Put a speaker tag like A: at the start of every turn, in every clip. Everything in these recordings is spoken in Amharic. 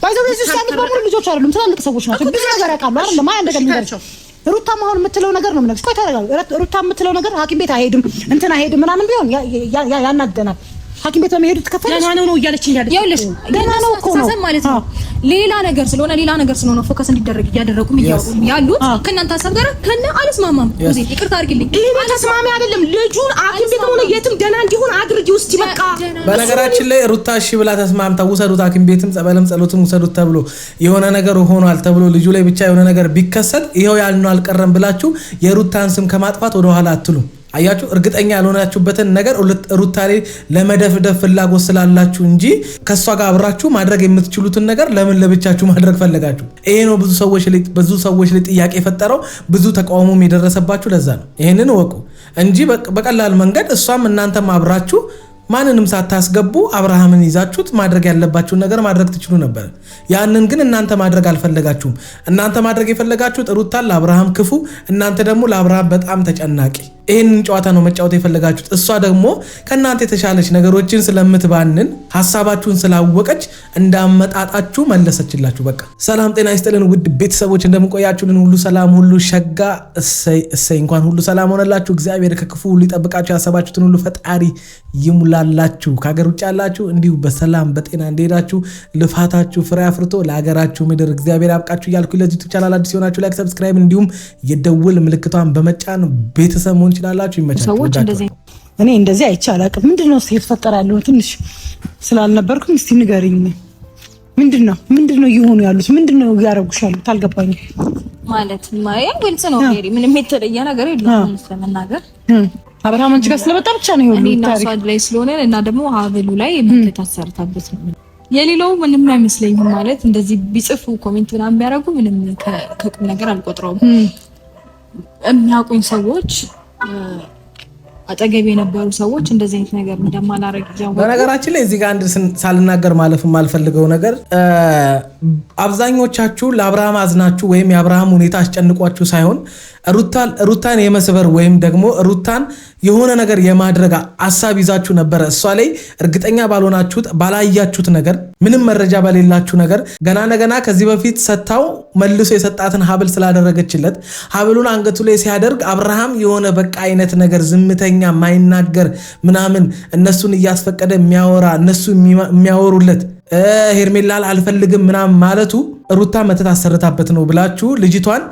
A: ባይዘው እዚህ ውስጥ ያሉት በሙሉ ልጆች አይደሉም ትላልቅ ሰዎች ናቸው ብዙ ነገር ያውቃሉ አይደል ማን እንደገለኝ ሩታ ማሆን የምትለው ነገር ነው ምንነግርሽ ቆይ ታረጋጋ ሩታ የምትለው ነገር ሐኪም ቤት አይሄድም እንትን አይሄድም ምናምን ቢሆን ያናደናል ሐኪም ቤት በመሄዱ ተከፈለሽ
B: ደህና ነው እያለችኝ ያለች
A: ደህና ነው እኮ ነው
B: ማለት ነው ሌላ ነገር ስለሆነ ፎከስ እንዲደረግ ያደረጉም ያሉት ከእናንተ ሐሳብ ጋር ከነ አልስማማም እዚህ ይቅርታ አድርግልኝ
C: ተስማሚ አይደለም ልጁን ሐኪም ቤት ሆነ የትም ደህና እንዲሆን አድርጊ ውስጥ ይበቃ
D: በነገራችን ላይ ሩታ እሺ ብላ ተስማምታ ውሰዱት ሐኪም ቤትም ጸበልም ጸሎትም ውሰዱት ተብሎ የሆነ ነገር ሆኗል ተብሎ ልጁ ላይ ብቻ የሆነ ነገር ቢከሰት ይሄው ያልነው አልቀረም ብላችሁ የሩታን ስም ከማጥፋት ወደ ኋላ አትሉም አያችሁ እርግጠኛ ያልሆናችሁበትን ነገር ሩታ ላይ ለመደፍደፍ ፍላጎት ስላላችሁ እንጂ ከሷ ጋር አብራችሁ ማድረግ የምትችሉትን ነገር ለምን ለብቻችሁ ማድረግ ፈለጋችሁ ይሄ ነው ብዙ ሰዎች ላይ ጥያቄ የፈጠረው ብዙ ተቃውሞም የደረሰባችሁ ለዛ ነው ይሄንን ወቁ እንጂ በቀላል መንገድ እሷም እናንተም አብራችሁ ማንንም ሳታስገቡ አብርሃምን ይዛችሁት ማድረግ ያለባችሁን ነገር ማድረግ ትችሉ ነበር ያንን ግን እናንተ ማድረግ አልፈለጋችሁም እናንተ ማድረግ የፈለጋችሁት ሩታን ለአብርሃም ክፉ እናንተ ደግሞ ለአብርሃም በጣም ተጨናቂ ይሄንን ጨዋታ ነው መጫወት የፈለጋችሁት እሷ ደግሞ ከናንተ የተሻለች ነገሮችን ስለምትባንን ሐሳባችሁን ስላወቀች እንዳመጣጣችሁ መለሰችላችሁ በቃ ሰላም ጤና ይስጥልን ውድ ቤተሰቦች እንደምቆያችሁልን ሁሉ ሰላም ሁሉ ሸጋ እሰይ እንኳን ሁሉ ሰላም ሆነላችሁ እግዚአብሔር ከክፉ ሁሉ ይጠብቃችሁ ያሰባችሁትን ሁሉ ፈጣሪ ይሙላላችሁ ከሀገር ውጭ ያላችሁ እንዲሁ በሰላም በጤና እንደሄዳችሁ ልፋታችሁ ፍሬ አፍርቶ ለሀገራችሁ ምድር እግዚአብሔር ያብቃችሁ እያልኩ ለዚህ ቻናል አዲስ ሆናችሁ ላይክ ሰብስክራይብ እንዲሁም የደውል ምልክቷን በመጫን ቤተሰብ መሆን ይችላልላችሁ ይመቻችሁ
B: ሰዎች
A: እኔ እንደዚህ አይቻል አቅም ምንድነው ሲፈጠር ያለው ትንሽ ስላልነበርኩም እስቲ ንገሪኝ ምንድነው ይሆኑ ያሉት ምንድነው ያረጉሽ ያሉት አልገባኝም
B: ማለት ማያ ግልጽ ነው ሜሪ ምንም የተለየ ነገር የለም ስለመናገር
A: አብርሃም አንቺ ጋር ስለመጣ ብቻ ነው ይሁን
B: እና ሷድ ላይ ስለሆነ እና ደግሞ ሀብሉ ላይ የምትታሰርታበት ነው የሌላው ምንም አይመስለኝም ማለት እንደዚህ ቢጽፉ ኮሜንት ምናምን ቢያረጉ ምንም ከቁም ነገር አልቆጥረውም የሚያውቁኝ ሰዎች አጠገብ የነበሩ ሰዎች እንደዚህ አይነት ነገር እንደማላረግ ያው
D: በነገራችን ላይ እዚህ ጋር አንድ ሳልናገር ማለፍ የማልፈልገው ነገር አብዛኞቻችሁ ለአብርሃም አዝናችሁ ወይም የአብርሃም ሁኔታ አስጨንቋችሁ ሳይሆን ሩታን የመስበር ወይም ደግሞ ሩታን የሆነ ነገር የማድረግ ሐሳብ ይዛችሁ ነበር እሷ ላይ እርግጠኛ ባልሆናችሁት ባላያችሁት ነገር ምንም መረጃ በሌላችሁ ነገር ገና ከዚህ በፊት ሰጣው መልሶ የሰጣትን ሀብል ስላደረገችለት ሀብሉን አንገቱ ላይ ሲያደርግ አብርሃም የሆነ በቃ አይነት ነገር ዝምተኛ ማይናገር ምናምን እነሱን እያስፈቀደ የሚያወራ እነሱ የሚያወሩለት ሄርሜላል አልፈልግም ምናምን ማለቱ ሩታ መተት አሰርታበት ነው ብላችሁ ልጅቷን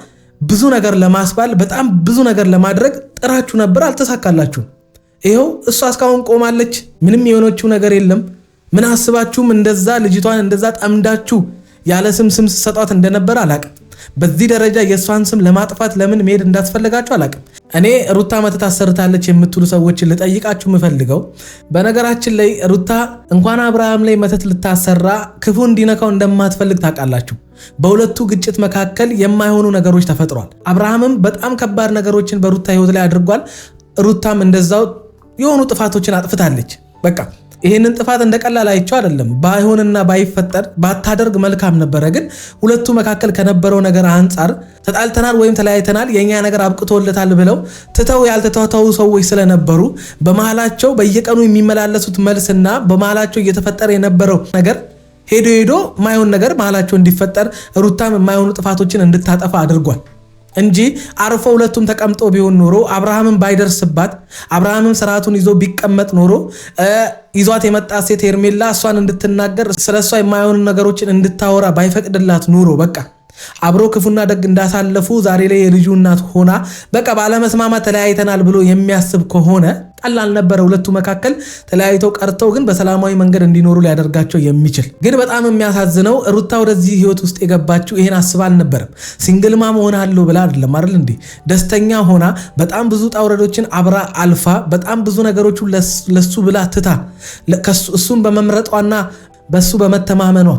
D: ብዙ ነገር ለማስባል በጣም ብዙ ነገር ለማድረግ ጥራችሁ ነበር አልተሳካላችሁ ይሄው እሷ እስካሁን ቆማለች ምንም የሆነችው ነገር የለም ምን አስባችሁም እንደዛ ልጅቷን እንደዛ ጠምዳችሁ ያለ ስም ሰጣት እንደነበር አላቅም በዚህ ደረጃ የሷን ስም ለማጥፋት ለምን መሄድ እንዳስፈልጋችሁ አላቅም እኔ ሩታ መተት አሰርታለች የምትሉ ሰዎችን ልጠይቃችሁ ምፈልገው በነገራችን ላይ ሩታ እንኳን አብርሃም ላይ መተት ልታሰራ ክፉ እንዲነካው እንደማትፈልግ ታውቃላችሁ በሁለቱ ግጭት መካከል የማይሆኑ ነገሮች ተፈጥሯል አብርሃምም በጣም ከባድ ነገሮችን በሩታ ህይወት ላይ አድርጓል ሩታም እንደዛው የሆኑ ጥፋቶችን አጥፍታለች በቃ ይሄንን ጥፋት እንደቀላል አይቻው አይደለም ባይሆንና ባይፈጠር ባታደርግ መልካም ነበር ግን ሁለቱ መካከል ከነበረው ነገር አንፃር ተጣልተናል ወይም ተለያይተናል የኛ ነገር አብቅቶለታል ብለው ትተው ያልተተዋተው ሰዎች ስለነበሩ በመሃላቸው በየቀኑ የሚመላለሱት መልስና በመሃላቸው እየተፈጠረ የነበረው ነገር ሄዶ ማይሆን ነገር መሃላቸው እንዲፈጠር ሩታም የማይሆኑ ጥፋቶችን እንድታጠፋ አድርጓል እንጂ አርፎ ሁለቱም ተቀምጦ ቢሆን ኖሮ አብርሃምን ባይደርስባት አብርሃምን ስርዓቱን ይዞ ቢቀመጥ ኖሮ ይዟት የመጣ ሴት ሄርሜላ እሷን እንድትናገር ስለሷ የማይሆኑ ነገሮችን እንድታወራ ባይፈቅድላት ኑሮ በቃ አብሮ ክፉና ደግ እንዳሳለፉ ዛሬ ላይ የልጁ እናት ሆና በቃ ባለመስማማት ተለያይተናል ብሎ የሚያስብ ከሆነ ቀላል ነበር ሁለቱ መካከል ተለያይተው ቀርተው ግን በሰላማዊ መንገድ እንዲኖሩ ሊያደርጋቸው የሚችል ግን በጣም የሚያሳዝነው ሩታ ወደዚህ ህይወት ውስጥ የገባችው ይሄን አስባ አልነበረም ሲንግል ማም ሆናለሁ ብላ አይደለም አይደል እንዴ ደስተኛ ሆና በጣም ብዙ ጣውረዶችን አብራ አልፋ በጣም ብዙ ነገሮች ለሱ ብላ ትታ እሱን በመምረጧና በሱ በመተማመኗ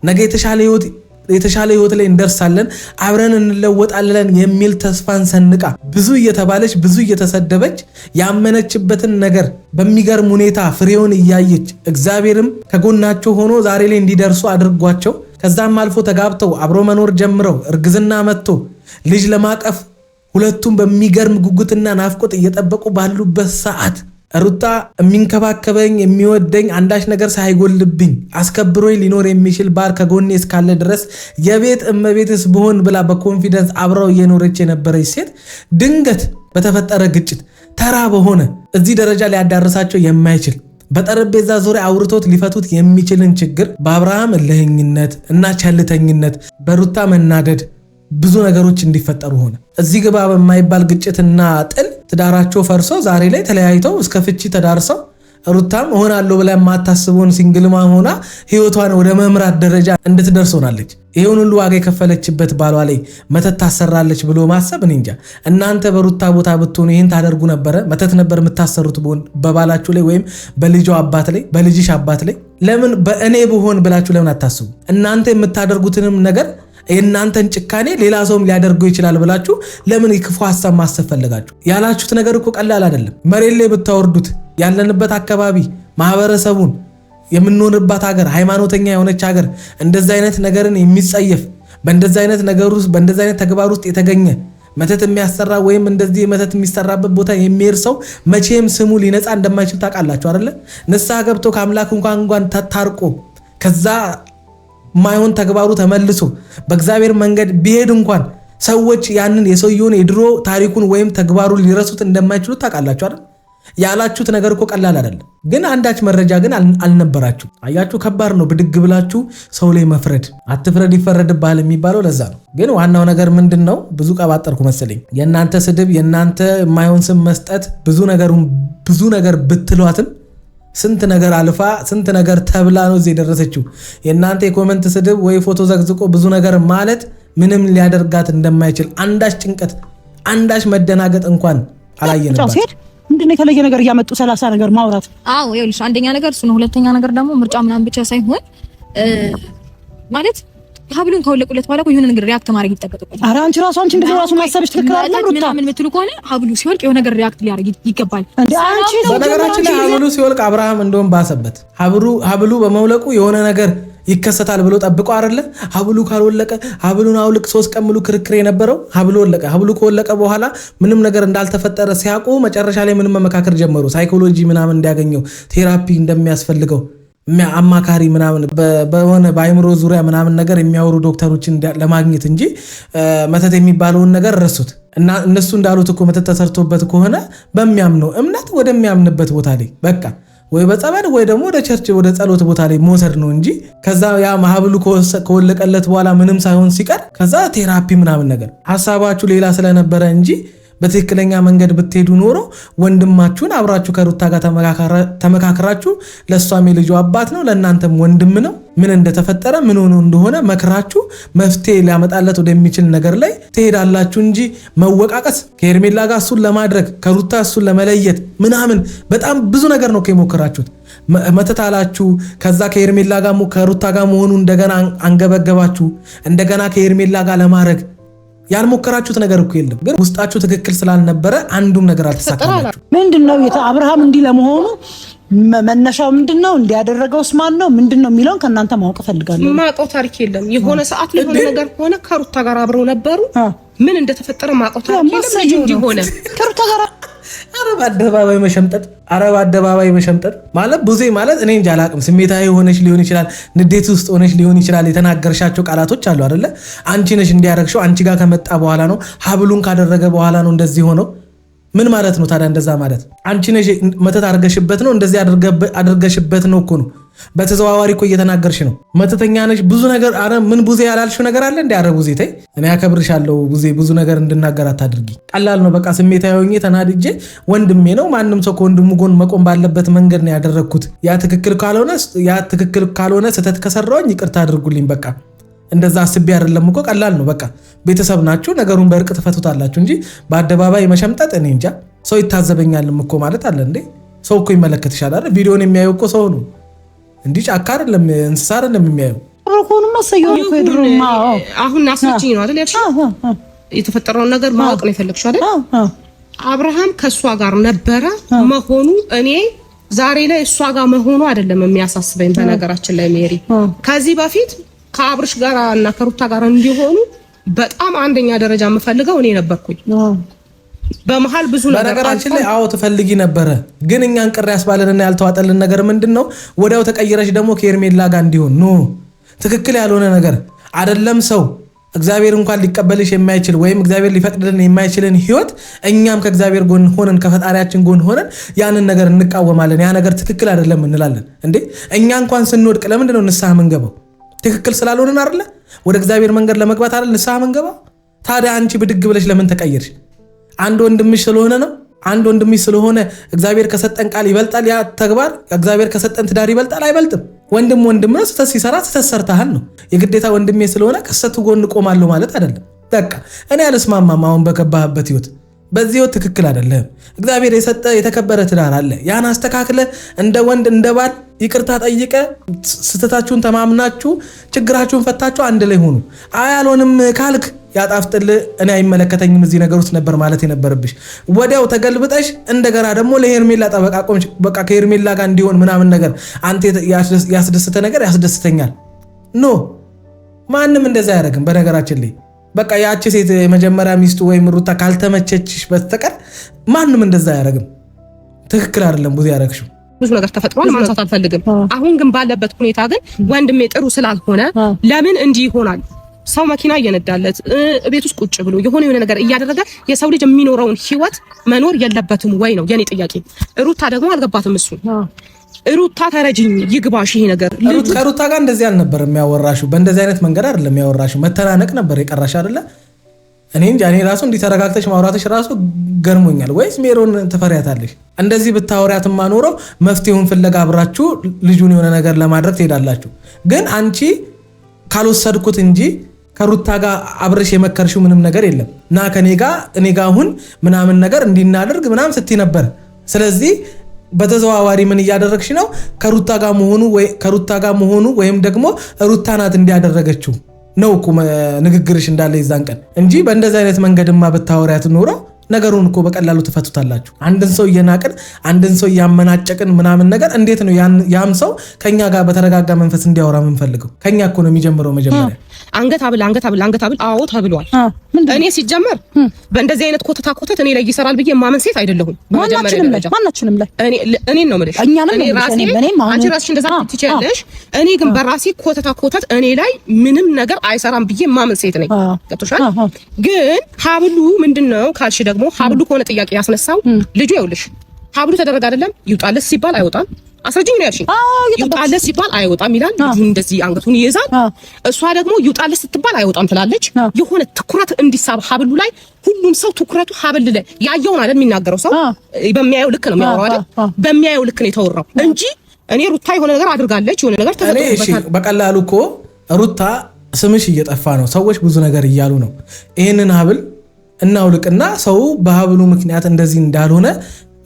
D: ነገ የተሻለ ህይወት ላይ እንደርሳለን አብረን እንለወጣለን የሚል ተስፋን ሰንቃ ብዙ እየተባለች ብዙ እየተሰደበች ያመነችበትን ነገር በሚገርም ሁኔታ ፍሬውን እያየች እግዚአብሔርም ከጎናቸው ሆኖ ዛሬ ላይ እንዲደርሱ አድርጓቸው ከዛም አልፎ ተጋብተው አብሮ መኖር ጀምረው እርግዝና መጥቶ ልጅ ለማቀፍ ሁለቱም በሚገርም ጉጉትና ናፍቆት እየጠበቁ ባሉበት ሰዓት ሩታ የሚንከባከበኝ የሚወደኝ አንዳች ነገር ሳይጎልብኝ አስከብሮኝ ሊኖር የሚችል ባል ከጎኔ እስካለ ድረስ የቤት እመቤትስ ብሆን ብላ በኮንፊደንስ አብራው እየኖረች የነበረች ሴት ድንገት በተፈጠረ ግጭት ተራ በሆነ እዚህ ደረጃ ሊያዳርሳቸው የማይችል በጠረጴዛ ዙሪያ አውርቶት ሊፈቱት የሚችልን ችግር በአብርሃም እልህኝነት እና ቸልተኝነት በሩታ መናደድ ብዙ ነገሮች እንዲፈጠሩ ሆነ። እዚህ ግባ በማይባል ግጭትና ጥል ትዳራቸው ፈርሶ ዛሬ ላይ ተለያይተው እስከ ፍቺ ተዳርሰው ሩታም እሆናለሁ ብላ የማታስበውን ሲንግልማ ሆና ህይወቷን ወደ መምራት ደረጃ እንድትደርስ ሆናለች። ይሄውን ሁሉ ዋጋ የከፈለችበት ባሏ ላይ መተት ታሰራለች ብሎ ማሰብ እኔ እንጃ። እናንተ በሩታ ቦታ ብትሆኑ ይህን ታደርጉ ነበረ? መተት ነበር የምታሰሩት በባላችሁ ላይ ወይም በልጇ አባት ላይ በልጅሽ አባት ላይ? ለምን በእኔ ብሆን ብላችሁ ለምን አታስቡ? እናንተ የምታደርጉትንም ነገር የእናንተን ጭካኔ ሌላ ሰውም ሊያደርገው ይችላል ብላችሁ ለምን የክፉ ሐሳብ ማሰብ ፈለጋችሁ? ያላችሁት ነገር እኮ ቀላል አይደለም። መሬት ላይ ብታወርዱት ያለንበት አካባቢ ማህበረሰቡን የምንኖርባት ሀገር ሃይማኖተኛ የሆነች ሀገር እንደዛ አይነት ነገርን የሚጸየፍ በእንደዛ አይነት ነገር ውስጥ በእንደዛ አይነት ተግባር ውስጥ የተገኘ መተት የሚያሰራ ወይም እንደዚህ መተት የሚሰራበት ቦታ የሚሄድ ሰው መቼም ስሙ ሊነጻ እንደማይችል ታውቃላችሁ አይደለ? ንስሐ ገብቶ ከአምላክ እንኳን ታርቆ ከዛ ማይሆን ተግባሩ ተመልሶ በእግዚአብሔር መንገድ ቢሄድ እንኳን ሰዎች ያንን የሰውየውን የድሮ ታሪኩን ወይም ተግባሩን ሊረሱት እንደማይችሉ ታውቃላችሁ አይደል? ያላችሁት ነገር እኮ ቀላል አይደለም። ግን አንዳች መረጃ ግን አልነበራችሁ። አያችሁ፣ ከባድ ነው ብድግ ብላችሁ ሰው ላይ መፍረድ። አትፍረድ ይፈረድብሃል የሚባለው ለዛ ነው። ግን ዋናው ነገር ምንድነው? ብዙ ቀባጠርኩ መሰለኝ። የእናንተ ስድብ፣ የእናንተ የማይሆን ስም መስጠት ብዙ ነገር ብትሏትም ስንት ነገር አልፋ ስንት ነገር ተብላ ነው እዚህ የደረሰችው። የእናንተ የኮመንት ስድብ ወይ ፎቶ ዘግዝቆ ብዙ ነገር ማለት ምንም ሊያደርጋት እንደማይችል አንዳች ጭንቀት፣ አንዳች መደናገጥ እንኳን አላየንባት።
A: ምንድነው የተለየ ነገር እያመጡ 30 ነገር ማውራት?
B: አዎ ይኸውልሽ፣ አንደኛ ነገር እሱ ነው። ሁለተኛ ነገር ደግሞ ምርጫ ምናምን ብቻ ሳይሆን ማለት ሀብሉን ከወለቁለት በኋላ እኮ የሆነ ነገር ሪአክት ማድረግ ይጠበቅበታል።
A: ኧረ አንቺ እንደዚህ ራሱ ማሰብሽ ትክክል አይደለም። ሩታ
B: ምን የምትሉ ከሆነ ሀብሉ ሲወልቅ የሆነ ነገር ሪአክት ሊያደርግ ይገባል።
A: አንቺ
D: በነገራችን ላይ ሀብሉ ሲወልቅ አብርሃም እንደውም ባሰበት። ሀብሉ በመውለቁ የሆነ ነገር ይከሰታል ብሎ ጠብቆ አይደለ? ሀብሉ ካልወለቀ ሀብሉን አውልቅ 3 ቀን ሙሉ ክርክር የነበረው ሀብሉ ወለቀ። ሀብሉ ከወለቀ በኋላ ምንም ነገር እንዳልተፈጠረ ሲያውቁ መጨረሻ ላይ ምንም መመካከር ጀመሩ። ሳይኮሎጂ ምናምን እንዲያገኘው ቴራፒ እንደሚያስፈልገው አማካሪ ምናምን በሆነ በአይምሮ ዙሪያ ምናምን ነገር የሚያወሩ ዶክተሮችን ለማግኘት እንጂ መተት የሚባለውን ነገር ረሱት። እና እነሱ እንዳሉት እኮ መተት ተሰርቶበት ከሆነ በሚያምነው እምነት ወደሚያምንበት ቦታ ላይ በቃ ወይ በጸበል ወይ ደግሞ ወደ ቸርች ወደ ጸሎት ቦታ ላይ መውሰድ ነው እንጂ ከዛ ያ ማህበሉ ከወለቀለት በኋላ ምንም ሳይሆን ሲቀር ከዛ ቴራፒ ምናምን ነገር ሐሳባችሁ ሌላ ስለነበረ እንጂ በትክክለኛ መንገድ ብትሄዱ ኖሮ ወንድማችሁን አብራችሁ ከሩታ ጋር ተመካከራችሁ ለሷም የልጁ አባት ነው ለእናንተም ወንድም ነው ምን እንደተፈጠረ ምን ሆኖ እንደሆነ መክራችሁ መፍትሄ ሊያመጣለት ወደሚችል ነገር ላይ ትሄዳላችሁ እንጂ መወቃቀስ ከሄርሜላ ጋር እሱን ለማድረግ ከሩታ እሱን ለመለየት ምናምን በጣም ብዙ ነገር ነው የሞከራችሁት። መተት አላችሁ። ከዛ ከሄርሜላ ጋር ከሩታ ጋር መሆኑ እንደገና አንገበገባችሁ። እንደገና ከሄርሜላ ጋር ለማድረግ ያልሞከራችሁት ነገር እኮ የለም። ግን ውስጣችሁ ትክክል ስላልነበረ አንዱም ነገር አልተሳካላችሁ።
A: ምንድነው አብርሃም እንዲህ ለመሆኑ መነሻው ምንድነው? እንዲያደረገውስ ማን ነው? ምንድነው የሚለውን ከእናንተ ማወቅ ፈልጋለሁ።
C: ማውቀው ታሪክ የለም። የሆነ ሰዓት ላይ የሆነ ነገር ሆነ፣ ከሩታ ጋር አብረው ነበሩ። ምን እንደተፈጠረ ማውቀው ታሪክ የለም። ልጅ እንዲሆነ
A: ከሩታ ጋር
D: አረብ አደባባይ መሸምጠጥ ማለት ቡዜ ማለት እኔ እንጃ አላቅም። ስሜታዊ ሆነሽ ሊሆን ይችላል፣ ንዴት ውስጥ ሆነሽ ሊሆን ይችላል። የተናገርሻቸው ቃላቶች አሉ አይደለ? አንቺ ነሽ እንዲያረግሽው፣ አንቺ ጋር ከመጣ በኋላ ነው፣ ሀብሉን ካደረገ በኋላ ነው እንደዚህ ሆነው። ምን ማለት ነው ታዲያ? እንደዛ ማለት አንቺ ነሽ መተት አድርገሽበት ነው፣ እንደዚህ አድርገሽበት ነው እኮ ነው። በተዘዋዋሪ እኮ እየተናገርሽ ነው። መተተኛ ነሽ ብዙ ነገር። አረ ምን ቡዜ ያላልሽው ነገር አለ እንዴ? አረ ቡዜ ተይ፣ እኔ አከብርሻለሁ ቡዜ። ብዙ ነገር እንድናገር አታድርጊ። ቀላል ነው በቃ። ስሜታዊ ሆኜ ተናድጄ ወንድሜ ነው፣ ማንም ሰው ከወንድሙ ጎን መቆም ባለበት መንገድ ነው ያደረግኩት። ያ ትክክል ካልሆነ ስህተት ከሰራሁኝ ይቅርታ አድርጉልኝ በቃ። እንደዛ አስቤ አይደለም እኮ። ቀላል ነው በቃ። ቤተሰብ ናችሁ፣ ነገሩን በእርቅ ትፈቱታላችሁ እንጂ በአደባባይ መሸምጠጥ እኔ እንጃ። ሰው ይታዘበኛልም እኮ ማለት አለ እንዴ? ሰው እኮ ይመለከትሻል አይደል? ቪዲዮን የሚያየው እኮ ሰው ነው እንዲህ ጫካ አይደለም፣ እንስሳ አይደለም የሚያየው።
C: አሁን አስመጪኝ ነው አይደል ያልሽው? የተፈጠረውን ነገር ማወቅ ነው የፈለግሽው አይደል? አብርሃም ከእሷ ጋር ነበረ መሆኑ እኔ ዛሬ ላይ እሷ ጋር መሆኑ አይደለም የሚያሳስበኝ። በነገራችን ላይ ሜሪ ከዚህ በፊት ከአብርሽ ጋር እና ከሩታ ጋር እንዲሆኑ በጣም አንደኛ ደረጃ የምፈልገው እኔ ነበርኩኝ። በመሃል ብዙ ነገር
D: በነገራችን ላይ አዎ ትፈልጊ ነበረ ግን እኛን ቅር ያስባለንና ያልተዋጠልን ነገር ምንድነው ወዲያው ተቀይረሽ ደግሞ ከኤርሜላ ጋር እንዲሆን ኖ ትክክል ያልሆነ ነገር አይደለም ሰው እግዚአብሔር እንኳን ሊቀበልሽ የማይችል ወይም እግዚአብሔር ሊፈቅድልን የማይችልን ህይወት እኛም ከእግዚአብሔር ጎን ሆነን ከፈጣሪያችን ጎን ሆነን ያንን ነገር እንቃወማለን ያ ነገር ትክክል አይደለም እንላለን እንዴ እኛ እንኳን ስንወድቅ ለምንድነው ንስሐ መንገባው ትክክል ስላልሆነን አይደለ ወደ እግዚአብሔር መንገድ ለመግባት አይደል ንስሐ መንገባው ታዲያ አንቺ ብድግ ብለሽ ለምን ተቀየርሽ አንድ ወንድምሽ ስለሆነ ነው አንድ ወንድምሽ ስለሆነ እግዚአብሔር ከሰጠን ቃል ይበልጣል ያ ተግባር እግዚአብሔር ከሰጠን ትዳር ይበልጣል አይበልጥም ወንድም ነው ስተት ሲሰራ ተሰርታል ነው የግዴታ ወንድሜ ስለሆነ ከሰቱ ጎን ቆማለሁ ማለት አይደለም በቃ እኔ አልስማማም አሁን በከባህበት ህይወት በዚህ ህይወት ትክክል አይደለም እግዚአብሔር የሰጠ የተከበረ ትዳር አለ ያን አስተካክለ እንደ ወንድ እንደ ባል ይቅርታ ጠይቀ ስተታችሁን ተማምናችሁ ችግራችሁን ፈታችሁ አንድ ላይ ሆኑ አያልሆንም ካልክ ያጣፍጥል እኔ አይመለከተኝም እዚህ ነገር ውስጥ ነበር ማለት የነበረብሽ ወዲያው ተገልብጠሽ እንደገና ደግሞ ለሄርሜላ ጠበቃ ቆምሽ በቃ ከሄርሜላ ጋር እንዲሆን ምናምን ነገር አንተ ያስደስተ ነገር ያስደስተኛል ኖ ማንንም እንደዛ ያደርግም በነገራችን ላይ በቃ ያቺ ሴት የመጀመሪያ ሚስቱ ወይም ሩታ ካልተመቸችሽ በስተቀር ማንንም እንደዛ ያደርግም ትክክል አይደለም ብዙ ያደርግሽው
C: ብዙ ነገር ተፈጥሯል ማንሳት አልፈልግም አሁን ግን ባለበት ሁኔታ ግን ወንድሜ ጥሩ ስላልሆነ ለምን እንዲህ ይሆናል ሰው መኪና እየነዳለት ቤት ውስጥ ቁጭ ብሎ የሆነ ነገር እያደረገ የሰው ልጅ የሚኖረውን ህይወት መኖር የለበትም ወይ ነው የኔ ጥያቄ ሩታ ደግሞ አልገባትም እሱ ሩታ ተረጅኝ ይግባሽ ይሄ ነገር
D: ሩታ ጋር እንደዚህ አልነበረም ያወራሽው በእንደዚህ አይነት መንገድ አይደለም ያወራሽው መተናነቅ ነበር የቀራሽ አይደለ እኔ እንጃ እኔ ራሱ እንዲተረጋግተሽ ማውራትሽ ራሱ ገርሞኛል ወይስ ሜሮን ተፈሪያታለሽ እንደዚህ ብታወሪያትማ ኖሮ መፍትሄውን ፍለጋ አብራችሁ ልጁን የሆነ ነገር ለማድረግ ትሄዳላችሁ ግን አንቺ ካልወሰድኩት እንጂ ከሩታ ጋር አብረሽ የመከርሽው ምንም ነገር የለም ና ከኔ ጋር አሁን ምናምን ነገር እንዲናደርግ ምናምን ስትይ ነበር ስለዚህ በተዘዋዋሪ ምን እያደረግሽ ነው ከሩታ ጋር መሆኑ ወይም ደግሞ ሩታ ናት እንዲያደረገችው ነው እኮ ንግግርሽ እንዳለ ይዛን ቀን እንጂ በእንደዚህ አይነት መንገድማ ብታወሪያት ኖሮ ነገሩን እኮ በቀላሉ ተፈቱታላችሁ አንድን ሰው እየናቀን አንድን ሰው ያመናጨቅን ምናምን ነገር እንዴት ነው ያም ሰው ከኛ ጋር በተረጋጋ መንፈስ እንዲያወራ የምንፈልገው ከኛ እኮ ነው የሚጀምረው መጀመሪያ
C: አንገት አብል አዎ ተብሏል እኔ ሲጀመር በእንደዚህ አይነት ኮተታ እኔ ላይ ይሰራል ብዬ ማመን ሴት አይደለሁም
A: ማናችንም ላይ
C: እኔ ነው ማለት እኔ ራሴ አንቺ ራስሽ እንደዛ ትችያለሽ እኔ ግን በራሴ ኮተታ እኔ ላይ ምንም ነገር አይሰራም ብዬ ማመን ሴት ነኝ ገብቶሻል ግን ሀብሉ ምንድነው ካልሽ ደግሞ ሀብሉ ከሆነ ጥያቄ ያስነሳው ልጁ ይኸውልሽ ሀብሉ ተደረገ አይደለም ይውጣልስ ሲባል አይወጣም አስረጅኝ ነው ያልሽኝ ይውጣልስ ሲባል አይወጣም ይላል ልጁ እንደዚህ አንገቱን ይይዛል እሷ ደግሞ ይውጣልስ ስትባል አይወጣም ትላለች የሆነ ትኩረት እንዲሳብ ሀብሉ ላይ ሁሉም ሰው ትኩረቱ ሀብል ላይ ያየውን አይደል የሚናገረው ሰው በሚያየው ልክ ነው የሚያወራው አይደል በሚያየው ልክ ነው የተወራው እንጂ እኔ ሩታ የሆነ ነገር አድርጋለች የሆነ ነገር ተፈጥሮበታል
D: በቀላሉ እኮ ሩታ ስምሽ እየጠፋ ነው ሰዎች ብዙ ነገር እያሉ ነው ይሄንን ሀብል እናውልቅና ሰው በሀብሉ ምክንያት እንደዚህ እንዳልሆነ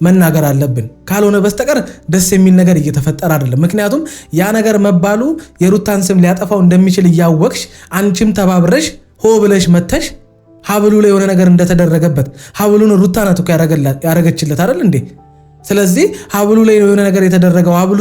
D: መናገር አለብን ካልሆነ በስተቀር ደስ የሚል ነገር እየተፈጠረ አይደለም ምክንያቱም ያ ነገር መባሉ የሩታን ስም ሊያጠፋው እንደሚችል እያወቅሽ አንቺም ተባብረሽ ሆ ብለሽ መተሽ ሀብሉ ላይ የሆነ ነገር እንደተደረገበት ሀብሉን ሩታ ናት እኮ ያረገችለት አይደል እንዴ ስለዚህ ሀብሉ ላይ የሆነ ነገር የተደረገው ሀብሉ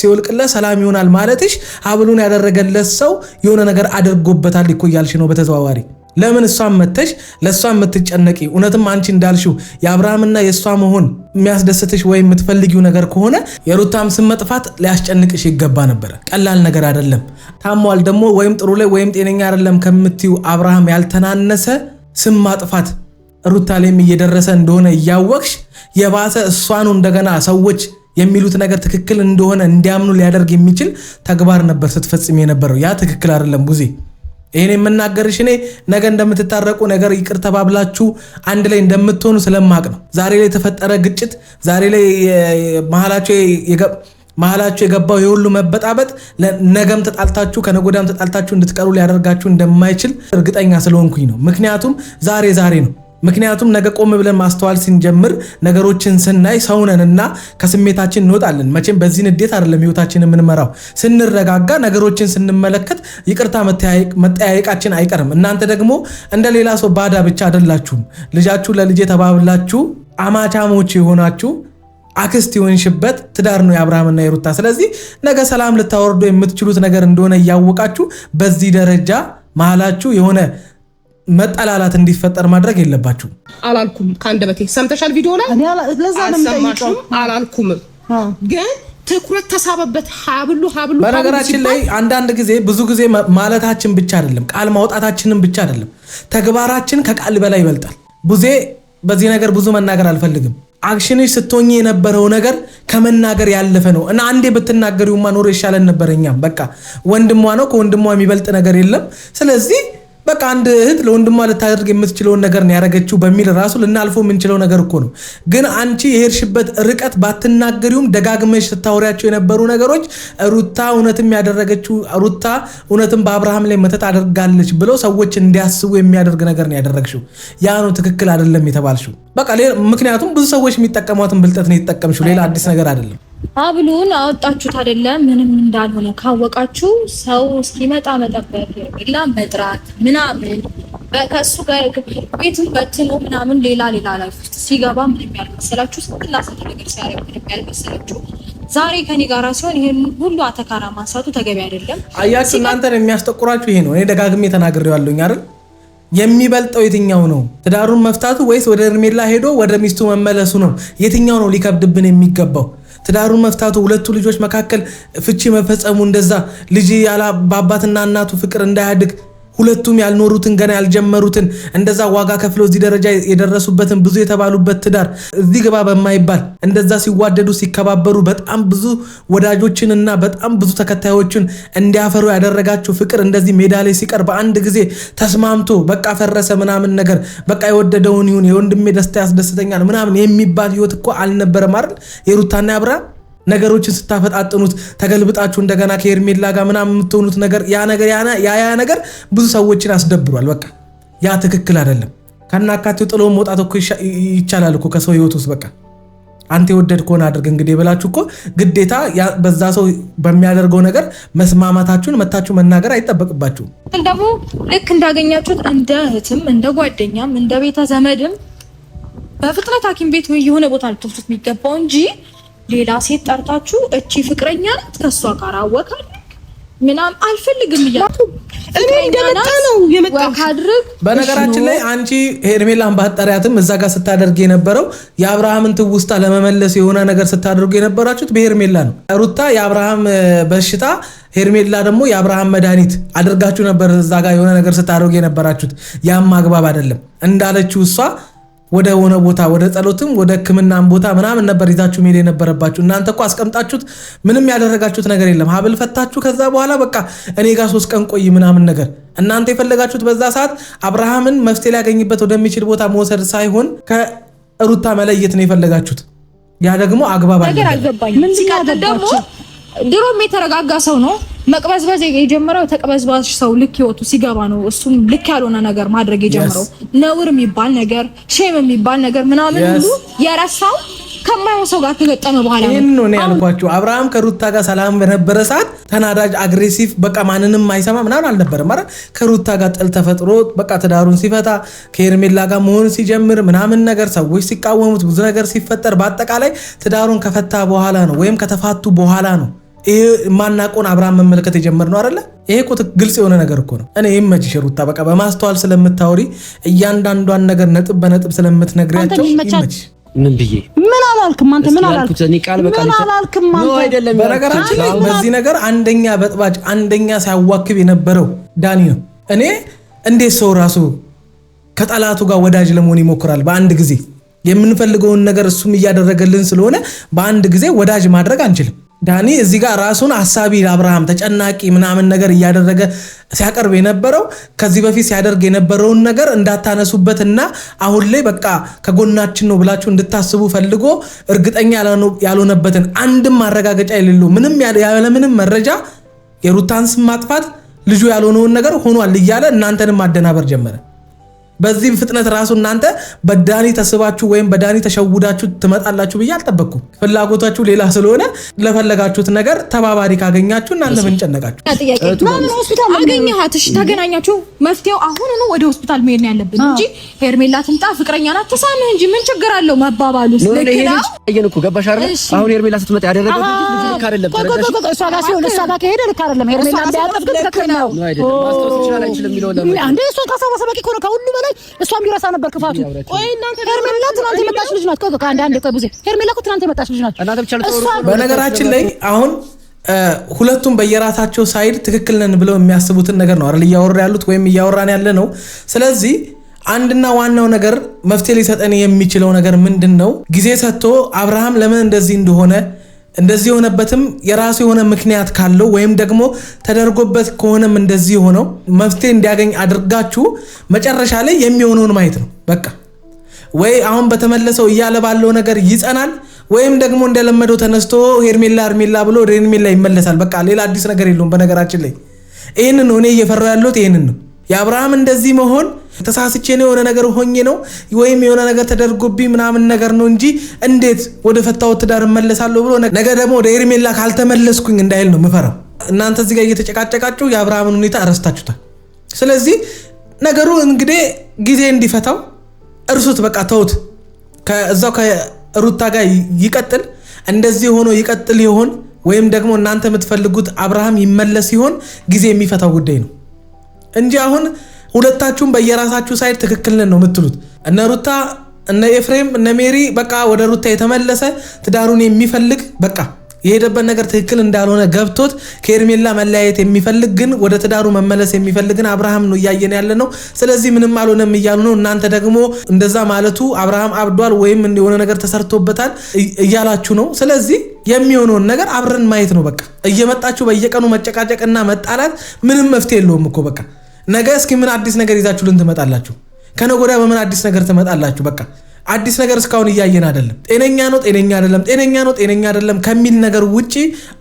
D: ሲወልቅለት ሰላም ይሆናል ማለትሽ ሀብሉን ያደረገለት ሰው የሆነ ነገር አድርጎበታል እኮ እያልሽ ነው በተዘዋዋሪ ለምን እሷን መተሽ ለሷን የምትጨነቂ እውነትም አንቺ እንዳልሽው የአብርሃምና የሷ መሆን የሚያስደስትሽ ወይ የምትፈልጊው ነገር ከሆነ የሩታም ስም መጥፋት ሊያስጨንቅሽ ይገባ ነበር ቀላል ነገር አይደለም ታሟል ደግሞ ወይም ጥሩ ላይ ወይም ጤነኛ አይደለም ከምትዩ አብርሃም ያልተናነሰ ስም ማጥፋት ሩታ ላይም እየደረሰ እንደሆነ ያወቅሽ የባሰ እሷኑ እንደገና ሰዎች የሚሉት ነገር ትክክል እንደሆነ እንዲያምኑ ሊያደርግ የሚችል ተግባር ነበር ስትፈጽም የነበረው ያ ትክክል አይደለም ቡዜ ይሄን የምናገርሽ እኔ ነገ እንደምትታረቁ ነገር ይቅር ተባብላችሁ አንድ ላይ እንደምትሆኑ ስለማቅ ነው ዛሬ ላይ የተፈጠረ ግጭት ዛሬ ላይ መሃላችሁ የገባው የሁሉ መበጣበጥ ነገም ተጣልታችሁ ከነጎዳም ተጣልታችሁ እንድትቀሩ ሊያደርጋችሁ እንደማይችል እርግጠኛ ስለሆንኩኝ ነው ምክንያቱም ዛሬ ነው ምክንያቱም ነገ ቆም ብለን ማስተዋል ስንጀምር ነገሮችን ስናይ ሰውነንና ከስሜታችን እንወጣለን መቼም በዚህ ንዴት አይደለም ህይወታችንን የምንመራው ስንረጋጋ ነገሮችን ስንመለከት ይቅርታ መጠያየቃችን አይቀርም እናንተ ደግሞ እንደሌላ ሰው ባዳ ብቻ አይደላችሁም ልጃችሁ ለልጄ ተባብላችሁ አማቻሞች የሆናችሁ አክስት ይሆንሽበት ትዳር ነው የአብርሃምና የሩታ ስለዚህ ነገ ሰላም ልታወርዱ የምትችሉት ነገር እንደሆነ ያወቃችሁ በዚህ ደረጃ መሃላችሁ የሆነ መጠላላት እንዲፈጠር ማድረግ የለባችሁ።
C: አላልኩም ካንደበቴ ሰምተሻል ቪዲዮ ላይ
A: ለዛ ነው የምጠይቀው።
C: አላልኩም ግን ትኩረት ተሳበበት ሀብሉ
D: በነገራችን ላይ አንዳንድ ጊዜ ብዙ ጊዜ ማለታችን ብቻ አይደለም ቃል ማውጣታችንን ብቻ አይደለም ተግባራችን ከቃል በላይ ይበልጣል። በዚህ ነገር ብዙ መናገር አልፈልግም። አክሽንሽ ስትሆኚ የነበረው ነገር ከመናገር ያለፈ ነው እና አንዴ ብትናገሪውማ ኖሮ ይሻለን ነበርኛም። በቃ ወንድሟ ነው ከወንድሟ የሚበልጥ ነገር የለም። ስለዚህ በቃ አንድ እህት ለወንድሟ ልታደርግ የምትችለውን ነገር ነው ያደረገችው በሚል ራሱ ልናልፎ የምንችለው ነገር እኮ ነው። ግን አንቺ የሄድሽበት ርቀት ባትናገሪውም ደጋግመሽ ስታወሪያቸው የነበሩ ነገሮች ሩታ እውነትም ያደረገችው ሩታ እውነትም በአብርሃም ላይ መተት አድርጋለች ብለው ሰዎች እንዲያስቡ የሚያደርግ ነገር ነው ያደረግሽው። ያ ነው ትክክል አይደለም የተባልሽው። በቃ ምክንያቱም ብዙ ሰዎች የሚጠቀሟትን ብልጠት ነው የተጠቀምሽው። ሌላ አዲስ ነገር አይደለም።
B: አብሉን አወጣችሁት አይደለም ምንም እንዳልሆነ ካወቃችሁ ሰው እስኪመጣ መጠበቅ ሌላ መጥራት ምናምን ከሱ ጋር ቤቱን በትኖ ምናምን ሌላ ላይ ሲገባ ምንም ያልመሰላችሁ ስንትላሰ ነገር ሲያደርግ ምንም ያልመሰላችሁ ዛሬ ከኔ ጋራ ሲሆን ይሄን ሁሉ አተካራ ማንሳቱ ተገቢ አይደለም።
D: አያችሁ እናንተን የሚያስጠቁራችሁ ይሄ ነው። እኔ ደጋግሜ ተናግሬዋለሁኝ አይደል? የሚበልጠው የትኛው ነው? ትዳሩን መፍታቱ ወይስ ወደ ሄርሜላ ሄዶ ወደ ሚስቱ መመለሱ ነው? የትኛው ነው ሊከብድብን የሚገባው? ትዳሩን መፍታቱ ሁለቱ ልጆች መካከል ፍቺ መፈጸሙ እንደዛ ልጅ ያላ በአባትና እናቱ ፍቅር እንዳያድግ ሁለቱም ያልኖሩትን ገና ያልጀመሩትን እንደዛ ዋጋ ከፍለው እዚህ ደረጃ የደረሱበትን ብዙ የተባሉበት ትዳር እዚህ ግባ በማይባል እንደዛ ሲዋደዱ ሲከባበሩ በጣም ብዙ ወዳጆችን እና በጣም ብዙ ተከታዮችን እንዲያፈሩ ያደረጋቸው ፍቅር እንደዚህ ሜዳ ላይ ሲቀር በአንድ ጊዜ ተስማምቶ በቃ ፈረሰ ምናምን ነገር በቃ የወደደውን ይሁን የወንድሜ ደስታ ያስደስተኛል ምናምን የሚባል ህይወት እኮ አልነበረም አይደል? የሩታና አብርሃም ነገሮችን ስታፈጣጥኑት ተገልብጣችሁ እንደገና ከሄርሜላ ጋር ምናምን የምትሆኑት ነገር ያ ነገር ብዙ ሰዎችን አስደብሯል። በቃ ያ ትክክል አይደለም። ከናካቴው ጥሎ መውጣት እኮ ይቻላል እኮ ከሰው ህይወት ውስጥ በቃ አንተ የወደድከውን አድርግ እንግዲህ ብላችሁ እኮ ግዴታ በዛ ሰው በሚያደርገው ነገር መስማማታችሁን መታችሁ መናገር አይጠበቅባችሁም።
B: ደግሞ ልክ እንዳገኛችሁት እንደ እህትም እንደ ጓደኛም እንደ ቤተ ዘመድም በፍጥነት ሐኪም ቤት ወይ የሆነ ቦታ ልትወስዱት የሚገባው እንጂ ሌላ ሴት ጠርታችሁ እቺ ፍቅረኛ ናት ከሷ ጋር አወካል ምናም አልፈልግም ይላል።
C: እኔ እንደመጣ ነው የመጣው።
D: በነገራችን ላይ አንቺ ሄርሜላን ባጠሪያትም እዛ ጋር ስታደርግ የነበረው የአብርሃምን ትውስታ ለመመለስ የሆነ ነገር ስታደርጉ የነበራችሁት በሄርሜላ ነው። ሩታ የአብርሃም በሽታ ሄርሜላ ደግሞ የአብርሃም መድኃኒት አድርጋችሁ ነበር እዛ ጋር የሆነ ነገር ስታደርጉ የነበራችሁት። ያም አግባብ አይደለም። እንዳለችው እሷ ወደ ሆነ ቦታ ወደ ጸሎትም ወደ ሕክምናም ቦታ ምናምን ነበር ይዛችሁ መሄድ የነበረባችሁ። እናንተ እኮ አስቀምጣችሁት ምንም ያደረጋችሁት ነገር የለም። ሀብል ፈታችሁ ከዛ በኋላ በቃ እኔ ጋር 3 ቀን ቆይ ምናምን ነገር እናንተ የፈለጋችሁት በዛ ሰዓት አብርሃምን መፍትሄ ሊያገኝበት ወደሚችል ቦታ መውሰድ ሳይሆን ከሩታ መለየት ነው የፈለጋችሁት። ያ ደግሞ አግባብ አይደለም።
B: ምን ሲቃተል ደግሞ ድሮም የተረጋጋ ሰው ነው መቅበዝበዝ የጀመረው። ተቀበዝባዝ ሰው ልክ ህይወቱ ሲገባ ነው እሱም ልክ ያልሆነ ነገር ማድረግ የጀመረው። ነውር የሚባል ነገር ሼም የሚባል ነገር ምናምን ሁሉ የረሳው ከማይሆን ሰው ጋር ተገጠመ በኋላ ነው።
D: ይሄን ነው ያልኳችሁ። አብርሃም ከሩታ ጋር ሰላም በነበረ ሰዓት ተናዳጅ አግሬሲቭ በቃ ማንንም አይሰማ ምናምን አልነበረም ማለት ከሩታ ጋር ጥል ተፈጥሮ በቃ ትዳሩን ሲፈታ ከሄርሜላ ጋር መሆን ሲጀምር ምናምን ነገር ሰዎች ሲቃወሙት ብዙ ነገር ሲፈጠር በአጠቃላይ ትዳሩን ከፈታ በኋላ ነው ወይም ከተፋቱ በኋላ ነው ይሄ ማናቆን አብርሃም መመልከት የጀመርነው አይደለ? ይሄ እኮ ግልጽ የሆነ ነገር እኮ ነው። እኔ ይመችሽ ሩታ በቃ በማስተዋል ስለምታወሪ እያንዳንዷን ነገር ነጥብ በነጥብ ስለምትነግሪያቸው ይመችሽ።
E: ምን ብዬ
A: ምን አላልክም አንተ ምን አላልክም?
E: እኔ ቃል በቃል
A: አላልክም አንተ
E: ነው አይደለም።
D: በነገራችን ላይ በዚህ ነገር አንደኛ በጥባጭ አንደኛ ሲያዋክብ የነበረው ዳኒ ነው። እኔ እንዴት ሰው ራሱ ከጠላቱ ጋር ወዳጅ ለመሆን ይሞክራል? በአንድ ጊዜ የምንፈልገውን ነገር እሱም እያደረገልን ስለሆነ በአንድ ጊዜ ወዳጅ ማድረግ አንችልም። ዳኒ እዚህ ጋር ራሱን አሳቢ አብርሃም ተጨናቂ ምናምን ነገር እያደረገ ሲያቀርብ የነበረው ከዚህ በፊት ሲያደርግ የነበረውን ነገር እንዳታነሱበትና አሁን ላይ በቃ ከጎናችን ነው ብላችሁ እንድታስቡ ፈልጎ እርግጠኛ ያልሆነበትን አንድም ማረጋገጫ የሌለው ምንም መረጃ የሩታን ስም ማጥፋት ልጁ ያልሆነውን ነገር ሆኗል እያለ እናንተንም ማደናበር ጀመረ። በዚህ ፍጥነት ራሱ እናንተ በዳኒ ተስባችሁ ወይም በዳኒ ተሸውዳችሁ ትመጣላችሁ ብዬ አልጠበቅኩም። ፍላጎታችሁ ሌላ ስለሆነ ለፈለጋችሁት ነገር ተባባሪ ካገኛችሁ እናንተ ምን ጨነቃችሁ?
B: አገኘሃት፣ እሺ ተገናኛችሁ። መፍትሄው አሁን ነው ወደ ሆስፒታል መሄድ ነው ያለብን እንጂ ሄርሜላ ትምጣ ፍቅረኛ ናት ተሳምህ እንጂ ምን ችግር አለው መባባሉ?
E: ስለከዳየን እኮ ገባሽ አይደል? አሁን ሄርሜላ ስትመጣ ያደረገው ልክ አይደለም።
A: እሷ ጋር ሲሆን እሷ ጋር ከሄደ ልክ አይደለም። ሄርሜላ ቢያጠፍ ግን ትክክል ነው።
E: ማስተዋወቅ ይችላል አይችልም የሚለው ለምን
A: አንዴ እሷ ካሳበሰበቂ እኮ ነው ከሁሉ በላይ እሷም ቢረሳ ነበር ክፋቱ። ቆይ እናንተ ሄርሜላ ትናንት የመጣች ልጅ ናት። ቆይ አንዴ ቆይ ቡዜ ሄርሜላ እኮ ትናንት የመጣች ልጅ ናት።
E: እናንተ ብቻ ልትወሩ።
D: በነገራችን ላይ አሁን ሁለቱም በየራሳቸው ሳይድ ትክክል ነን ብለው የሚያስቡትን ነገር ነው አይደል እያወራ ያሉት ወይም እያወራን ያለ ነው። ስለዚህ አንድና ዋናው ነገር መፍትሄ ሊሰጠን የሚችለው ነገር ምንድነው? ጊዜ ሰጥቶ አብርሃም ለምን እንደዚህ እንደሆነ እንደዚህ የሆነበትም የራሱ የሆነ ምክንያት ካለው ወይም ደግሞ ተደርጎበት ከሆነም እንደዚህ ሆነው መፍትሄ እንዲያገኝ አድርጋችሁ መጨረሻ ላይ የሚሆነውን ማየት ነው በቃ። ወይ አሁን በተመለሰው እያለ ባለው ነገር ይጸናል ወይም ደግሞ እንደለመደው ተነስቶ ሄርሜላ ብሎ ወደ ሄርሜላ ይመለሳል። በቃ ሌላ አዲስ ነገር የለውም። በነገራችን ላይ ይሄንን ነው እኔ እየፈራሁ ያለሁት። ይሄንን ነው የአብርሃም እንደዚህ መሆን ተሳስቼ ነው የሆነ ነገር ሆኜ ነው ወይም የሆነ ነገር ተደርጎብኝ ምናምን ነገር ነው እንጂ እንዴት ወደ ፈታው ትዳር እመለሳለሁ ብሎ ነገ ደግሞ ወደ ሄርሜላ ካልተመለስኩኝ እንዳይል ነው ምፈራው። እናንተ እዚህ ጋር እየተጨቃጨቃችሁ የአብርሃምን ሁኔታ አረስታችሁታል። ስለዚህ ነገሩ እንግዲህ ጊዜ እንዲፈታው እርሱት፣ በቃ ተውት። ከዛው ከሩታ ጋር ይቀጥል፣ እንደዚህ ሆኖ ይቀጥል ይሆን ወይም ደግሞ እናንተ የምትፈልጉት አብርሃም ይመለስ ይሆን ጊዜ የሚፈታው ጉዳይ ነው እንጂ አሁን ሁለታችሁም በየራሳችሁ ሳይድ ትክክል ነን ነው የምትሉት። እነ ሩታ እነ ኤፍሬም እነ ሜሪ በቃ ወደ ሩታ የተመለሰ ትዳሩን የሚፈልግ በቃ የሄደበት ነገር ትክክል እንዳልሆነ ገብቶት ከሄርሜላ መለያየት የሚፈልግ ግን ወደ ትዳሩ መመለስ የሚፈልግን አብርሃም ነው እያየን ያለ ነው። ስለዚህ ምንም አልሆነም እያሉ ነው። እናንተ ደግሞ እንደዛ ማለቱ አብርሃም አብዷል ወይም የሆነ ነገር ተሰርቶበታል እያላችሁ ነው። ስለዚህ የሚሆነውን ነገር አብረን ማየት ነው በቃ። እየመጣችሁ በየቀኑ መጨቃጨቅና መጣላት ምንም መፍትሄ የለውም እኮ በቃ። ነገ እስኪ ምን አዲስ ነገር ይዛችሁ ትመጣላችሁ? ከነገ ወዲያ በምን አዲስ ነገር ትመጣላችሁ? በቃ አዲስ ነገር እስካሁን እያየን አይደለም። ጤነኛ ነው ጤነኛ አይደለም፣ ጤነኛ ነው ጤነኛ አይደለም ከሚል ነገር ውጪ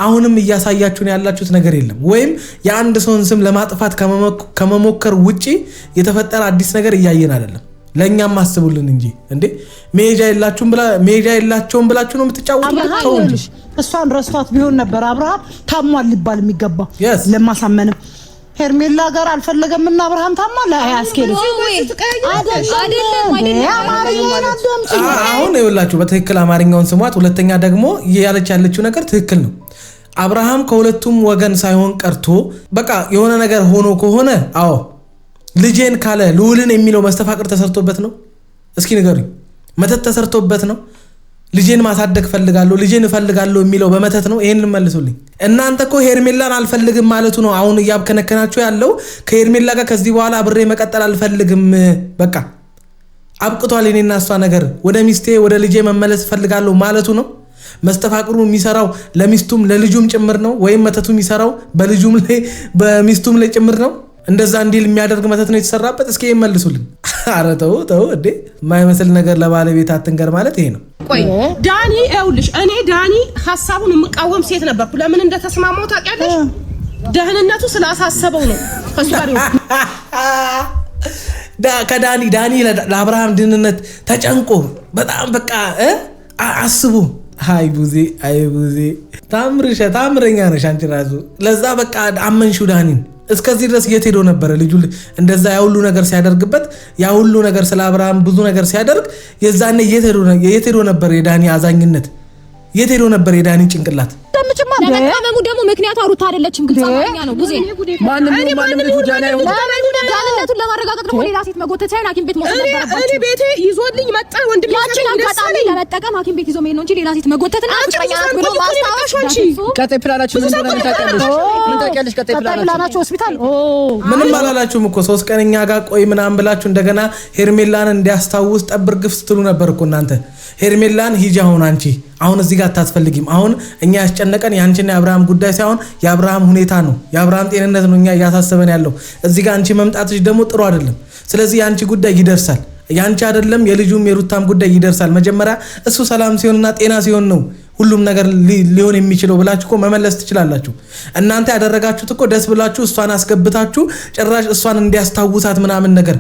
D: አሁንም እያሳያችሁን ያላችሁት ነገር የለም። ወይም የአንድ ሰውን ስም ለማጥፋት ከመሞከር ውጪ የተፈጠረ አዲስ ነገር እያየን አይደለም። ለኛም አስቡልን እንጂ እንዴ መሄጃ የላቸውም ብላችሁ ነው የምትጫወቱት?
A: እሷን ረስቷት ቢሆን ነበር አብርሃም ታሟል ሊባል የሚገባው ለማሳመንም ሄርሜላ ጋር አልፈለገምና አብርሃም ታሟል አያስኬድም።
D: አሁን ይኸውላችሁ በትክክል አማርኛውን ስሟት። ሁለተኛ ደግሞ ያለች ያለችው ነገር ትክክል ነው። አብርሃም ከሁለቱም ወገን ሳይሆን ቀርቶ በቃ የሆነ ነገር ሆኖ ከሆነ አዎ ልጄን ካለ ልዑልን የሚለው መስተፋቅር ተሰርቶበት ነው? እስኪ ንገሩኝ። መተት ተሰርቶበት ነው? ልጄን ማሳደግ ፈልጋለሁ ልጄን እፈልጋለሁ የሚለው በመተት ነው? ይሄንን መልሱልኝ። እናንተ እኮ ሄርሜላን አልፈልግም ማለቱ ነው አሁን እያብከነከናችሁ ያለው። ከሄርሜላ ጋር ከዚህ በኋላ አብሬ መቀጠል አልፈልግም በቃ አብቅቷል የኔና እሷ ነገር፣ ወደ ሚስቴ ወደ ልጄ መመለስ ፈልጋለሁ ማለቱ ነው። መስተፋቅሩ የሚሰራው ለሚስቱም ለልጁም ጭምር ነው ወይም መተቱ የሚሰራው በልጁም ላይ በሚስቱም ላይ ጭምር ነው? እንደዛ እንዲል የሚያደርግ መተት ነው የተሰራበት? እስኪ ይመልሱልን። ኧረ ተው እንዴ! የማይመስል ነገር ለባለቤት አትንገር ማለት ይሄ ነው።
C: ቆይ ዳኒ ይኸውልሽ፣ እኔ ዳኒ ሀሳቡን የምቃወም ሴት ነበርኩ። ለምን እንደተስማማው ታውቂያለሽ? ደህንነቱ ስላሳሰበው ነው ከሱ ጋር
D: ከዳኒ ለአብርሃም ድህንነት ተጨንቆ በጣም በቃ አስቡ። አይ ቡዜ ታምረኛ ነሽ አንቺ ራሱ። ለዛ በቃ አመንሽው ዳኒን። እስከዚህ ድረስ የት ሄዶ ነበር ልጁ? እንደዛ ያ ሁሉ ነገር ሲያደርግበት ያ ሁሉ ነገር ስለ አብርሃም ብዙ ነገር ሲያደርግ የዛኔ የት ሄዶ ነበር የዳኒ አዛኝነት? የት ሄዶ ነበር የዳኒ ጭንቅላት?
B: ለመታመሙ ደግሞ ምክንያቱ ሩታ አይደለችም። ግልጽ አማርኛ ነው ቡዜ።
E: ማንንም
B: ዳንነቱን ለማረጋገጥ ደግሞ ሌላ ሴት መጎተት ሳይሆን ሐኪም ቤት መውሰድ ነበረባችሁ።
C: እኔ ቤቴ ይዞልኝ መጣ ወንድም
B: ያችን አጋጣሚ ለመጠቀም ሐኪም ቤት ይዞ መሄድ ነው እንጂ ሌላ ሴት መጎተትና ፍቅረኛት ብሎ ማስታወሻ።
E: ቀጣይ ፕላናችሁ ምን እንደሆነ ታውቂያለሽ? ቀጣይ
A: ፕላናችሁ ሆስፒታል
D: ምንም አላላችሁም እኮ 3 ቀን እኛ ጋር ቆይ ምናምን ብላችሁ እንደገና ሄርሜላን እንዲያስታውስ ጠብር ግፍ ስትሉ ነበር እኮ እናንተ። ሄርሜላን ሂጂ አሁን እዚህ ጋር አታስፈልጊም። አሁን እኛ ያስጨነቀን ያንቺና የአብርሃም ጉዳይ ሳይሆን የአብርሃም ሁኔታ ነው፣ የአብርሃም ጤንነት ነው እኛ እያሳሰበን ያለው። እዚህ ጋር አንቺ መምጣትሽ ደግሞ ጥሩ አይደለም። ስለዚህ ያንቺ ጉዳይ ይደርሳል። ያንቺ አይደለም የልጁም የሩታም ጉዳይ ይደርሳል። መጀመሪያ እሱ ሰላም ሲሆንና ጤና ሲሆን ነው ሁሉም ነገር ሊሆን የሚችለው ብላችሁ እኮ መመለስ ትችላላችሁ። እናንተ ያደረጋችሁት እኮ ደስ ብላችሁ እሷን አስገብታችሁ ጭራሽ እሷን እንዲያስታውሳት ምናምን ነገር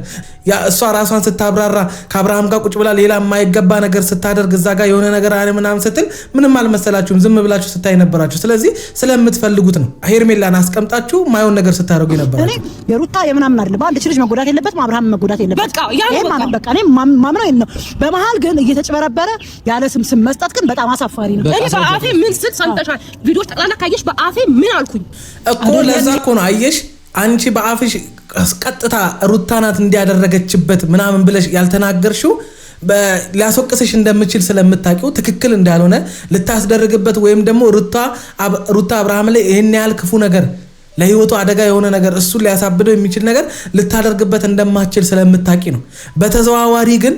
D: እሷ ራሷን ስታብራራ ከአብርሃም ጋር ቁጭ ብላ ሌላ የማይገባ ነገር ስታደርግ እዛ ጋር የሆነ ነገር አለ ምናምን ስትል ምንም አልመሰላችሁም፣ ዝም ብላችሁ ስታይ ነበራችሁ። ስለዚህ ስለምትፈልጉት ነው ሄርሜላን አስቀምጣችሁ ማይሆን ነገር ስታደርጉ የነበራችሁ።
A: እኔ የሩታ የምናምን አይደለም አንድ ልጅ መጎዳት የለበትም፣ አብርሃም መጎዳት የለበትም። በቃ እኔ ማምነው ነው። በመሃል ግን እየተጨበረበረ ያለ ስም መስጠት ግን በጣም አሳፋሪ ነው።
C: እኔ በአፌ ምን ስል ሰምተሻል? ቪዲዮስ ጠቅላላ ካየሽ በአፌ ምን አልኩኝ
D: እኮ። ለዛ እኮ ነው አየሽ፣ አንቺ በአፍሽ ቀጥታ ሩታ ናት እንዲያደረገችበት ምናምን ብለሽ ያልተናገርሽው ሊያስወቅስሽ እንደምችል ስለምታውቂው ትክክል እንዳልሆነ ልታስደርግበት ወይም ደግሞ ሩታ አብርሃም ላይ ይሄን ያህል ክፉ ነገር ለህይወቱ አደጋ የሆነ ነገር እሱን ሊያሳብደው የሚችል ነገር ልታደርግበት እንደማትችል ስለምታውቂ ነው። በተዘዋዋሪ ግን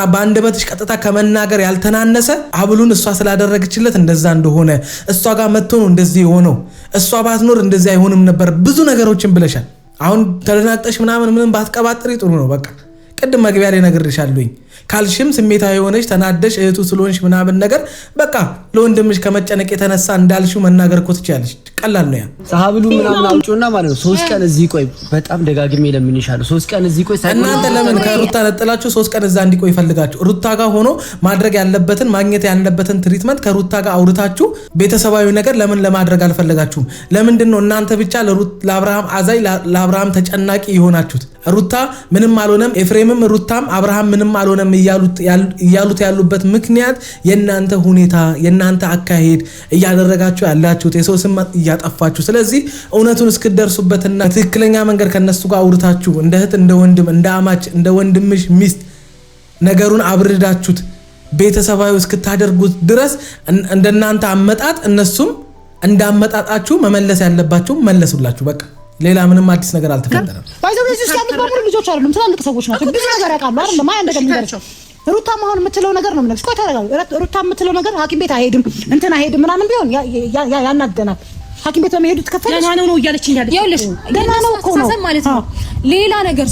D: በአንደበትሽ ቀጥታ ከመናገር ያልተናነሰ ሀብሉን እሷ ስላደረገችለት እንደዛ እንደሆነ እሷ ጋር መጥቶ ነው እንደዚህ የሆነው፣ እሷ ባትኖር እንደዚህ አይሆንም ነበር፣ ብዙ ነገሮችን ብለሻል። አሁን ተደናግጠሽ ምንም ባትቀባጥሪ ጥሩ ነው። በቃ ቅድም መግቢያ ላይ ነግሬሻለሁኝ። ካልሽም ስሜታዊ ሆነሽ ተናደሽ እህቱ ስለሆንሽ ምናምን ነገር በቃ ለወንድምሽ ከመጨነቅ የተነሳ እንዳልሽው መናገር እኮ ትችያለሽ። ቀላል ነው። ያ
E: ሀብሉ ምናምን አውጪውና ማለት ነው 3 ቀን እዚህ ቆይ፣ በጣም ደጋግሜ ለምንሻለሁ 3 ቀን እዚህ ቆይ።
D: እናንተ ለምን ከሩታ ነጥላችሁ 3 ቀን እዛ እንዲቆይ ፈልጋችሁ? ሩታ ጋር ሆኖ ማድረግ ያለበትን ማግኘት ያለበትን ትሪትመንት ከሩታ ጋር አውርታችሁ ቤተሰባዊ ነገር ለምን ለማድረግ አልፈለጋችሁም? ለምንድን ነው እናንተ ብቻ ለአብርሃም አዛይ ለአብርሃም ተጨናቂ የሆናችሁት? ሩታ ምንም አልሆነም፣ ኤፍሬምም ሩታም አብርሃም ምንም አልሆነም እያሉት ያሉበት ምክንያት የእናንተ ሁኔታ የእናንተ አካሄድ እያደረጋችሁ ያላችሁት የሰው ስም እያጠፋችሁ። ስለዚህ እውነቱን እስክደርሱበትና ትክክለኛ መንገድ ከነሱ ጋር አውርታችሁ እንደ እህት እንደ ወንድም እንደ አማች እንደ ወንድምሽ ሚስት ነገሩን አብርዳችሁት ቤተሰባዊ እስክታደርጉት ድረስ እንደናንተ አመጣጥ እነሱም እንዳመጣጣችሁ መመለስ ያለባችሁ መለሱላችሁ። በቃ ሌላ ምንም አዲስ ነገር አልተፈጠረም።
A: ባይዘው እዚህ ውስጥ ያሉት በሙሉ ልጆች አይደሉም፣ ትላልቅ ሰዎች ናቸው። ብዙ ነገር ያውቃሉ አይደል? ማን እንደገለጸው ሩታ ማሆን የምትለው ነገር ነው የምነግርሽ። ቆይ ታረጋግጥ። ሩታ የምትለው ነገር ሐኪም ቤት አይሄድም እንትን አይሄድም ምናምን ቢሆን ያናደናል። ሐኪም ቤት በመሄዱ ተከፈለሽ
C: ደህና ነው እያለችኝ ያለች
B: ይኸውልሽ፣
A: ደህና ነው እኮ ነው
B: ማለት ነው። ሌላ ነገር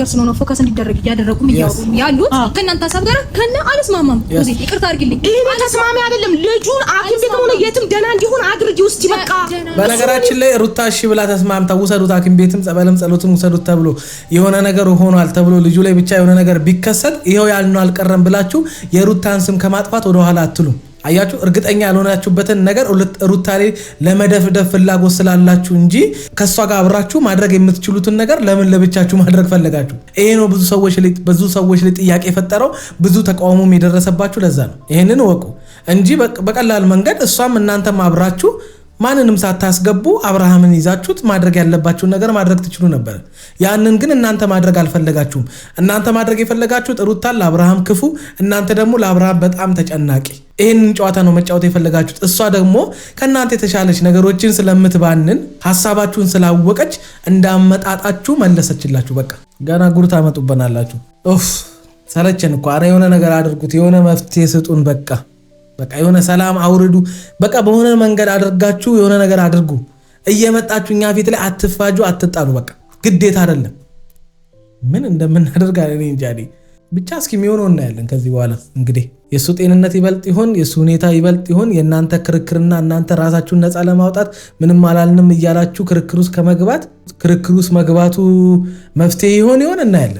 B: ስለሆነ ፎከስ እንዲደረግ እያደረጉም እያወሩ ያሉት ከእናንተ ሀሳብ ጋር ከነ አልስማማም። እዚህ ይቅርታ አድርግልኝ።
C: ይሄ ተስማሚ አይደለም። ልጁን ሐኪም ቤት ሆነ የትም ደህና እንዲሆን አድርጊ ውስጥ በቃ።
D: በነገራችን ላይ ሩታ እሺ ብላ ተስማምታ ውሰዱት ሐኪም ቤትም ጸበልም ጸሎትም ውሰዱት ተብሎ የሆነ ነገር ሆኗል ተብሎ ልጁ ላይ ብቻ የሆነ ነገር ቢከሰት ይሄው ያልነው አልቀረም ብላችሁ የሩታን ስም ከማጥፋት ወደ ኋላ አትሉም። አያችሁ፣ እርግጠኛ ያልሆናችሁበትን ነገር ሩታ ላይ ለመደፍደፍ ፍላጎት ስላላችሁ እንጂ ከሷ ጋር አብራችሁ ማድረግ የምትችሉትን ነገር ለምን ለብቻችሁ ማድረግ ፈለጋችሁ? ይሄ ነው ብዙ ሰዎች ላይ ጥያቄ የፈጠረው፣ ብዙ ተቃውሞም የደረሰባችሁ ለዛ ነው። ይሄንን ወቁ እንጂ በቀላል መንገድ እሷም እናንተም አብራችሁ ማንንም ሳታስገቡ አብርሃምን ይዛችሁት ማድረግ ያለባችሁን ነገር ማድረግ ትችሉ ነበር። ያንን ግን እናንተ ማድረግ አልፈለጋችሁም። እናንተ ማድረግ የፈለጋችሁት ሩታን ለአብርሃም ክፉ፣ እናንተ ደግሞ ለአብርሃም በጣም ተጨናቂ። ይህንን ጨዋታ ነው መጫወት የፈለጋችሁት። እሷ ደግሞ ከእናንተ የተሻለች ነገሮችን ስለምትባንን ሀሳባችሁን ስላወቀች እንዳመጣጣችሁ መለሰችላችሁ። በቃ ገና ጉር ታመጡበናላችሁ። ሰለቸን እኮ። ኧረ የሆነ ነገር አድርጉት፣ የሆነ መፍትሄ ስጡን። በቃ የሆነ ሰላም አውርዱ። በቃ በሆነ መንገድ አድርጋችሁ የሆነ ነገር አድርጉ። እየመጣችሁ እኛ ፊት ላይ አትፋጁ፣ አትጣሉ። በቃ ግዴታ አይደለም። ምን እንደምናደርግ እኔ እንጃ። ብቻ እስኪ የሚሆነው እናያለን። ከዚህ በኋላ እንግዲህ የሱ ጤንነት ይበልጥ ይሆን የሱ ሁኔታ ይበልጥ ይሆን? የእናንተ ክርክርና እናንተ ራሳችሁን ነፃ ለማውጣት ምንም አላልንም እያላችሁ ክርክር ውስጥ መግባቱ መፍትሄ ይሆን እናያለን።